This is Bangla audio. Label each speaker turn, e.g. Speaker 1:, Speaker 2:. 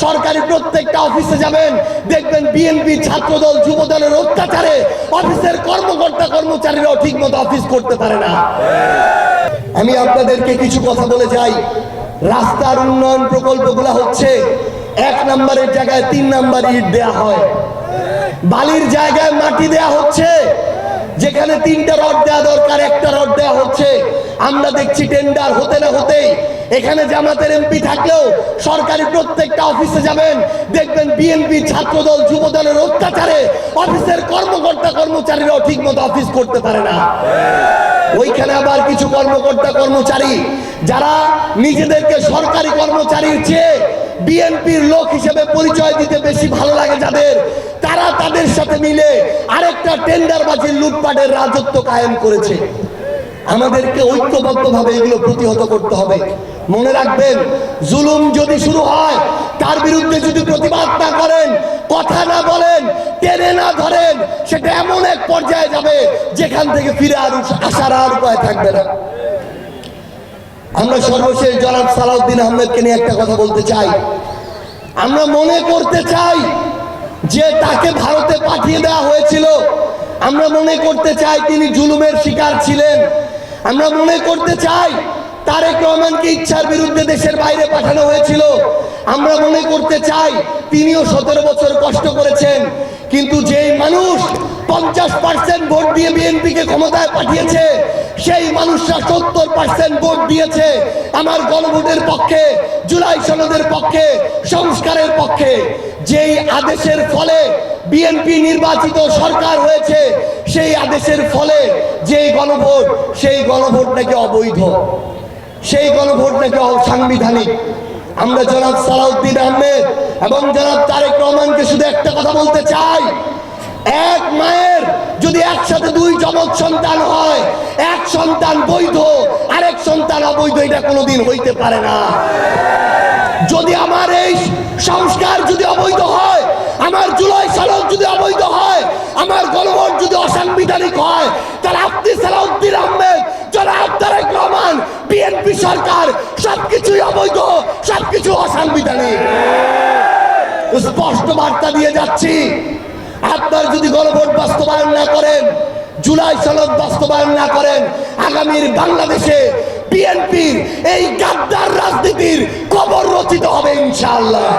Speaker 1: সরকারি প্রত্যেকটা অফিসে যাবেন, দেখবেন বিএনপি ছাত্রদল যুবদলের অত্যাচারে অফিসের কর্মকর্তা কর্মচারীরাও ঠিক মতো অফিস করতে পারে না। আমি আপনাদেরকে কিছু কথা বলে যাই। রাস্তার উন্নয়ন প্রকল্পগুলো হচ্ছে 1 নম্বরের জায়গায় 3 নম্বর ইট দেয়া হয়, বালির জায়গায় মাটি দেয়া হচ্ছে, যেখানে 3টা রড দেওয়া দরকার 1টা রড দেওয়া হচ্ছে। আমরা দেখছি টেন্ডার হতে না হতেই এখানে জামাতের এমপি থাকলেও সরকারি প্রত্যেকটা অফিসে যাবেন, দেখবেন বিএনপি ছাত্রদল যুবদলের অত্যাচারে অফিসের কর্মকর্তা কর্মচারীরাও ঠিক মতো অফিস করতে পারে না। ওইখানে আবার কিছু কর্মকর্তা কর্মচারী যারা নিজেদেরকে সরকারি কর্মচারীর চেয়ে বিএনপির লোক হিসেবে পরিচয় দিতে বেশি ভালো লাগে যাদের, তারা তাদের সাথে মিলে আরেকটা টেন্ডারবাজির লুটপাটের রাজত্ব কায়েম করেছে। আমাদেরকে ঐক্যবদ্ধভাবে এগুলো প্রতিহত করতে হবে। মনে রাখবেন, জুলুম যদি শুরু হয়, তার বিরুদ্ধে যদি প্রতিবাদ না করেন, কথা না বলেন, টেনে না ধরেন, সেটা এমন এক পর্যায়ে যাবে যেখান থেকে ফিরে আসার আর উপায় থাকবে না। আমরা সর্বশেষ জনাব সালাউদ্দিন আহমেদকে নিয়ে একটা কথা বলতে চাই। আমরা মনে করতে চাই যে তাকে ভারতে পাঠিয়ে দেওয়া হয়েছিল, আমরা মনে করতে চাই তিনি জুলুমের শিকার ছিলেন, আমরা মনে করতে চাই তারেক রহমানকে ইচ্ছার বিরুদ্ধে দেশের বাইরে পাঠানো হয়েছিল, আমরা মনে করতে চাই তিনিও 17 বছর কষ্ট করেছেন। কিন্তু যেই মানুষ 50% ভোট দিয়ে বিএনপিকে ক্ষমতায় পাঠিয়েছে, সেই মানুষরা 70% ভোট দিয়েছে আমার গণভোটের পক্ষে, জুলাই সনদের পক্ষে, সংস্কারের পক্ষে। যেই আদেশের ফলে বিএনপি নির্বাচিত সরকার হয়েছে, সেই আদেশের ফলে যেই গণভোট, সেই গণভোট নাকি অবৈধ, সেই গণভোট নাকি অসাংবিধানিক। আমরা জনাব সালাউদ্দিন আহমেদ এবং জনাব তারেক রহমানকে শুধু একটা কথা বলতে চাই, এক মায়ের যদি একসাথে 2 যমজ সন্তান হয়, এক সন্তান বৈধ আরেক সন্তান অবৈধ, এটা কোনোদিন হইতে পারে না। যদি আমার এই সংস্কার যদি অবৈধ হয়, আমার জুলাই সনদ যদি অবৈধ হয়, আমার গণভোট যদি অসাংবিধানিক হয়, তাহলে আপনি সালাউদ্দিন আহমেদ, জনাব তারেক রহমান, বিএনপি সরকার সবকিছুই অবৈধ, সবকিছু অসাংবিধানিক। স্পষ্ট বার্তা দিয়ে যাচ্ছি, আপনার যদি গণভোট বাস্তবায়ন না করেন, জুলাই সনদ বাস্তবায়ন না করেন, আগামীর বাংলাদেশে বিএনপির এই গাদ্দার রাজনীতির কবর রচিত হবে ইনশাআল্লাহ।